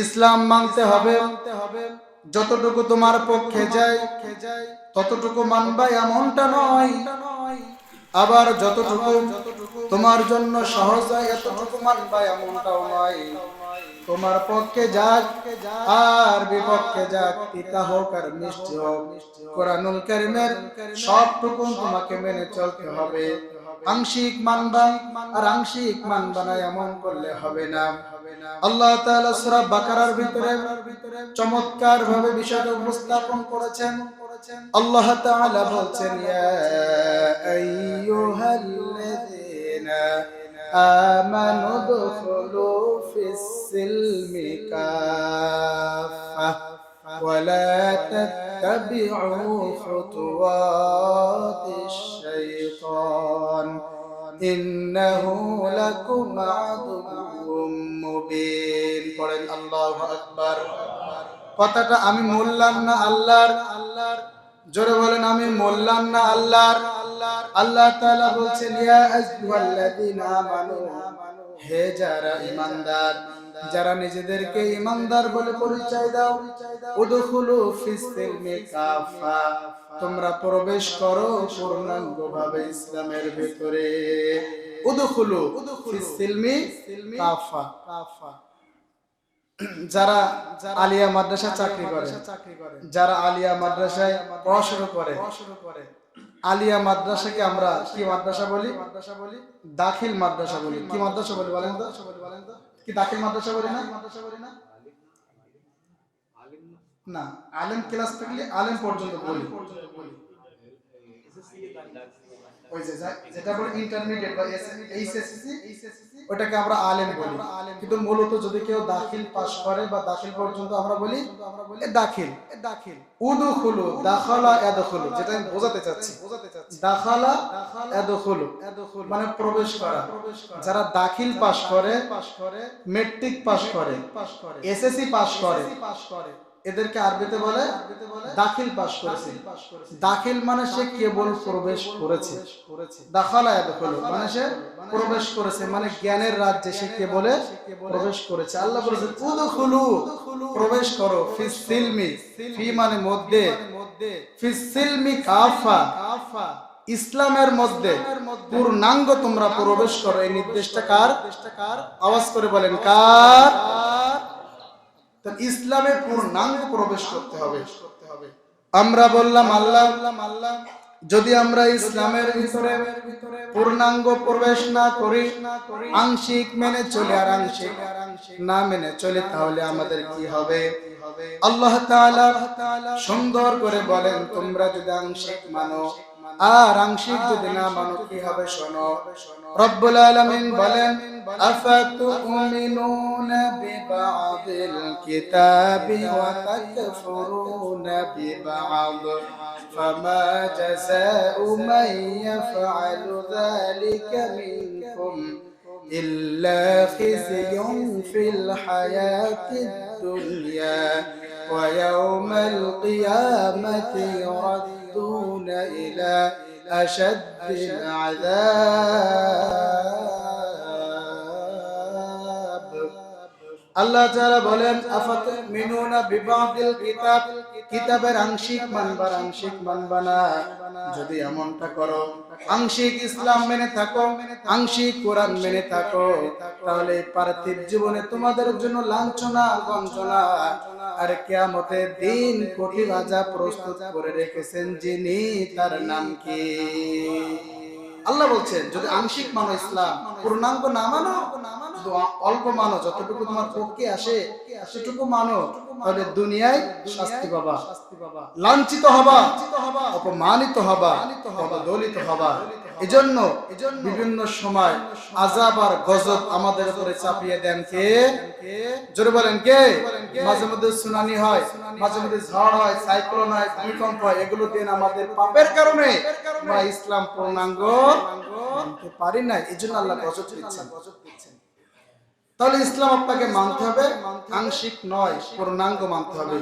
ইসলাম মানতে হবে, যতটুকু তোমার পক্ষে যায় ততটুকু মানবা এমনটা নয়, আবার যতটুকু তোমার জন্য সহজ হয় এতটুকু মানবা এমনটাও নয়। তোমার পক্ষে যাক আর বিপক্ষে যাক, তিতা হোক আর মিষ্টি হোক, কোরআনুল কারীমের সবটুকু তোমাকে মেনে চলতে হবে। আংশিক মানবা আর আংশিক মানবা না এমন করলে হবে না। আল্লাহ তাআলা সূরা বাকারার ভিতরে চমৎকার ভাবে বিষয়টা উপস্থাপন করেছেন। আল্লাহ তাআলা বলছেন, ইয়া আইয়ুহাল্লাযীনা আমানু দুখুলু ফিস-সিলমি কাফা ওয়া লা তাত্তাবিউ খুতুওয়াতিশ শাইতান ইন্নাহু লাকুম আদুউম মুবিন। পড়েন আল্লাহু আকবার। কথাটা আমি মোল্লার না আল্লাহর? জোরে বলেন, আমি মোল্লার না আল্লাহর? আল্লাহ তাআলা বলছেন, ইয়া আইয়ুহাল্লাযীনা আমানু, হে যারা ঈমানদার, যারা নিজেদেরকে ঈমানদার বলে পরিচয় দাও, উদখুলু ফিস-সিলমি কাফা, তোমরা প্রবেশ করো পূর্ণাঙ্গভাবে ইসলামের ভিতরে। উদখুলু ফিস-সিলমি কাফা। যারা আলিয়া মাদ্রাসা চাকরি করে, যারা আলিয়া মাদ্রাসায় পড়াশোনা করে, আলিয়া মাদ্রাসাকে আমরা কি মাদ্রাসা বলি? দাখিল মাদ্রাসা বলি। কি মাদ্রাসা বলি বলেন তো? কি দাখিল মাদ্রাসা বলি না? না, আলেম ক্লাস থেকে আলেম পর্যন্ত বলি। ওই যে যেটা বলে ইন্টারমিডিয়েট বা এইচএসসি, ওটাকে আমরা আলেম বলি। কিন্তু মূলত যদি কেউ দাখিল পাস করে বা দাখিল পর্যন্ত আমরা বলি দাখিল। উদখুলু, দাখালা ইয়াদখুলু, যেটা আমি বোঝাতে চাচ্ছি। দাখালা ইয়াদখুলু মানে প্রবেশ করা। যারা দাখিল পাস করে, মেট্রিক পাস করে, এসএসসি পাস করে, এদেরকে আরবিতে বলে দাখিল পাস করেছে। দাখিল মানে সে কেবল প্রবেশ করেছে। দাখালা ইয়াদখুলু মানে সে প্রবেশ করেছে, মানে জ্ঞানের রাজ্যে সে কেবল প্রবেশ করেছে। আল্লাহ বলেছেন উদখুলু, প্রবেশ করো, ফিস সিলমি, ফি মানে মধ্যে, ফিস সিলমি কাফা, ইসলামের মধ্যে পূর্ণাঙ্গ তোমরা প্রবেশ করো। এই নির্দেশটা কার? আওয়াজ করে বলেন, কার? ইসলামে পূর্ণাঙ্গ প্রবেশ করতে হবে। আমরা বললাম আল্লাহ, যদি আমরা ইসলামের ভিতরে পূর্ণাঙ্গ প্রবেশ না করি, আংশিক মেনে চলে আর আংশিক না মেনে চলে, তাহলে আমাদের কি হবে? আল্লাহ তাআলা সুন্দর করে বলেন, তোমরা যদি আংশিক মানো আর আংশিক যদি না মানো কি হবে শোনো। রব্বুল আলামিন বলেন, আফাতুমিনুনা বিবা'দিল কিতাবি ওয়া তাকফুরুনা বিবা'দ ফামা জাযাউ মান ইয়াফআলু যালিকা মিনকুম ইল্লা খিzyun ফিল হায়াতিদ দুনিয়া ওয়া ইয়াওমাল কিয়ামাতি يردون إلى أشد العذاب। আল্লাহ তাআলা বলেন, আফাতুমিনুনা বিবা'দিল কিতাব, কিতাবের আংশিক মানবা, আংশিক মানবা না। যদি এমনটা করো, আংশিক ইসলাম মেনে থাকো, আংশিক কোরআন মেনে থাকো, তাহলে পার্থিব জীবনে তোমাদের জন্য লাঞ্ছনা, গঞ্জনা আর কিয়ামতের দিন কঠিন আযাব প্রস্তুত করে রেখেছেন যিনি, তার নাম কি? আল্লাহ বলছেন, যদি আংশিক মানো ইসলাম, পূর্ণাঙ্গ না মানো, অল্প মানো, যতটুকু তোমার পক্ষে আসে সেটুকু মানো, তাহলে দুনিয়ায় শাস্তি পাবা, লাঞ্ছিত হবা, অপমানিত হবা, অবদলিত হবা। এজন্য বিভিন্ন সময় আযাব আর গজব আমাদের উপরে চাপিয়ে দেন কে? জোরে বলেন কে? মাঝে মধ্যে সুনামি হয়, মাঝে মধ্যে ঝড় হয়, সাইক্লোন হয়, ভূমিকম্প হয়, এগুলো দেন আমাদের পাপের কারণে আমরা ইসলাম পূর্ণাঙ্গ মানতে পারি না। এজন্য আল্লাহ গজব দিচ্ছেন। তাহলে ইসলাম আপনাকে মানতে হবে, আংশিক নয়, পূর্ণাঙ্গ মানতে হবে।